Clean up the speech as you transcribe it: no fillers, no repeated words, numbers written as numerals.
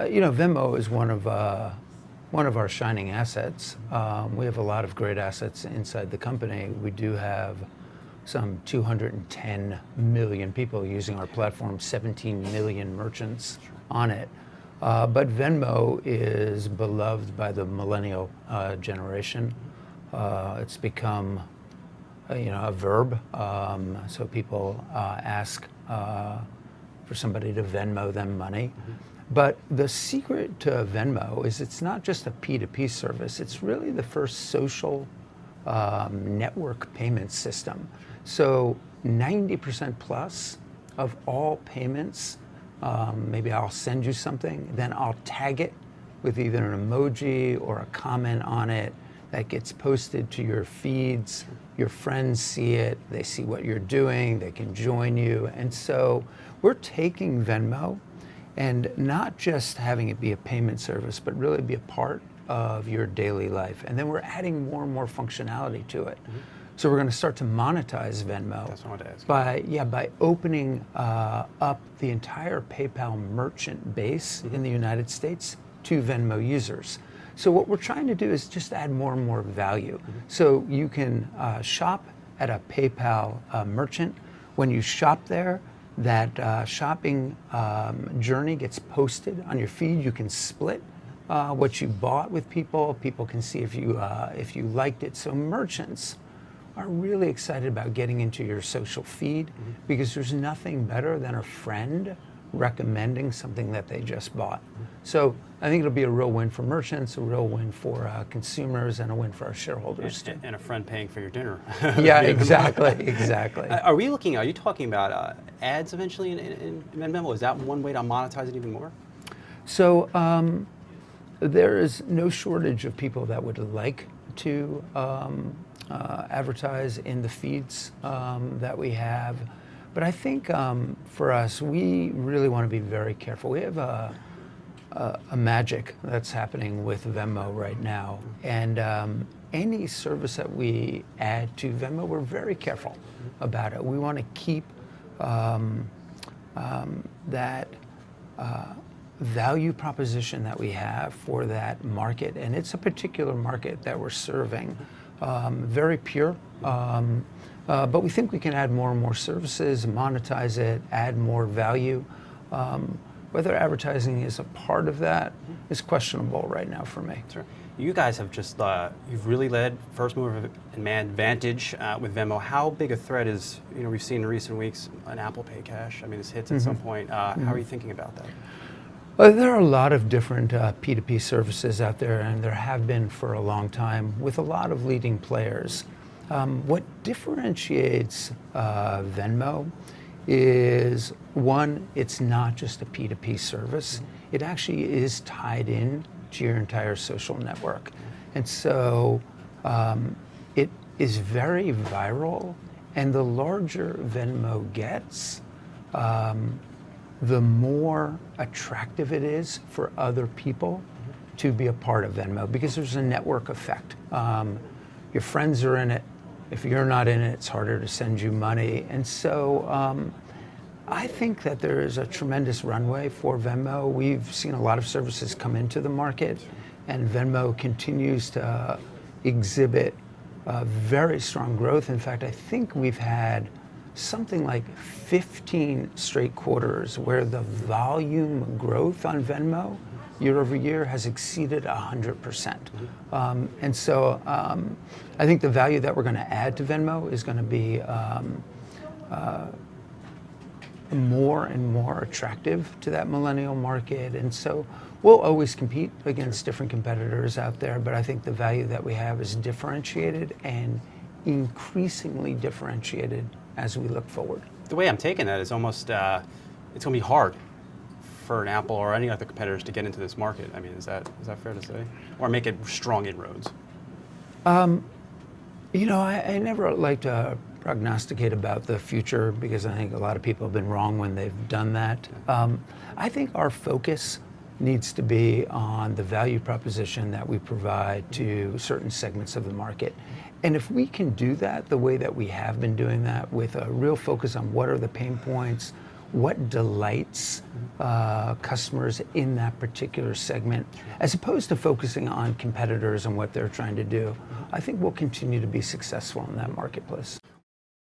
Venmo is one of our shining assets. We have a lot of great assets inside the company. We do have some 210 million people using our platform, 17 million merchants on it. But Venmo is beloved by the millennial generation. It's become a verb. So people ask for somebody to Venmo them money. But the secret to Venmo is it's not just a P2P service. It's really the first social network payment system. So 90% plus of all payments, maybe I'll send you something, then I'll tag it with either an emoji or a comment on it that gets posted to your feeds. Your friends see it, they see what you're doing, they can join you. And so we're taking Venmo and not just having it be a payment service, but really be a part of your daily life. And then we're adding more and more functionality to it. So we're going to start to monetize Venmo. That's what I wanted to ask. By opening up the entire PayPal merchant base in the United States to Venmo users. So what we're trying to do is just add more and more value. So you can shop at a PayPal merchant. When you shop there, that shopping journey gets posted on your feed. You can split what you bought with people. People can see if you liked it. So merchants are really excited about getting into your social feed because there's nothing better than a friend recommending something that they just bought. So I think it'll be a real win for merchants, a real win for consumers, and a win for our shareholders. And a friend paying for your dinner. Yeah, exactly. Are you talking about ads eventually in Venmo? Is that one way to monetize it even more? So there is no shortage of people that would like to advertise in the feeds that we have. But I think for us, we really want to be very careful. We have a magic that's happening with Venmo right now. And any service that we add to Venmo, we're very careful about it. We want to keep that value proposition that we have for that market. And it's a particular market that we're serving, very pure. But we think we can add more and more services, monetize it, add more value. Whether advertising is a part of that is questionable right now for me. Sure. You guys have just, you've really led first mover advantage with Venmo. How big a threat is, we've seen in recent weeks an Apple Pay Cash. I mean, this hits at some point. How are you thinking about that? Well, there are a lot of different P2P services out there, and there have been for a long time with a lot of leading players. What differentiates Venmo is, one, it's not just a P2P service. It actually is tied in to your entire social network. And so it is very viral, and the larger Venmo gets, the more attractive it is for other people to be a part of Venmo, because there's a network effect. Your friends are in it. If you're not in it, it's harder to send you money. And so I think that there is a tremendous runway for Venmo. We've seen a lot of services come into the market, and Venmo continues to exhibit very strong growth. In fact, I think we've had something like 15 straight quarters where the volume growth on Venmo year over year has exceeded 100%. And so I think the value that we're going to add to Venmo is going to be more and more attractive to that millennial market. And so we'll always compete against different competitors out there, but I think the value that we have is differentiated and increasingly differentiated as we look forward. The way I'm taking that is almost, it's going to be hard for an Apple or any other competitors to get into this market. I mean, is that fair to say? Or make it strong inroads? I never like to prognosticate about the future because I think a lot of people have been wrong when they've done that. I think our focus needs to be on the value proposition that we provide to certain segments of the market. And if we can do that the way that we have been doing that, with a real focus on what are the pain points, what delights customers in that particular segment, as opposed to focusing on competitors and what they're trying to do. I think we'll continue to be successful in that marketplace.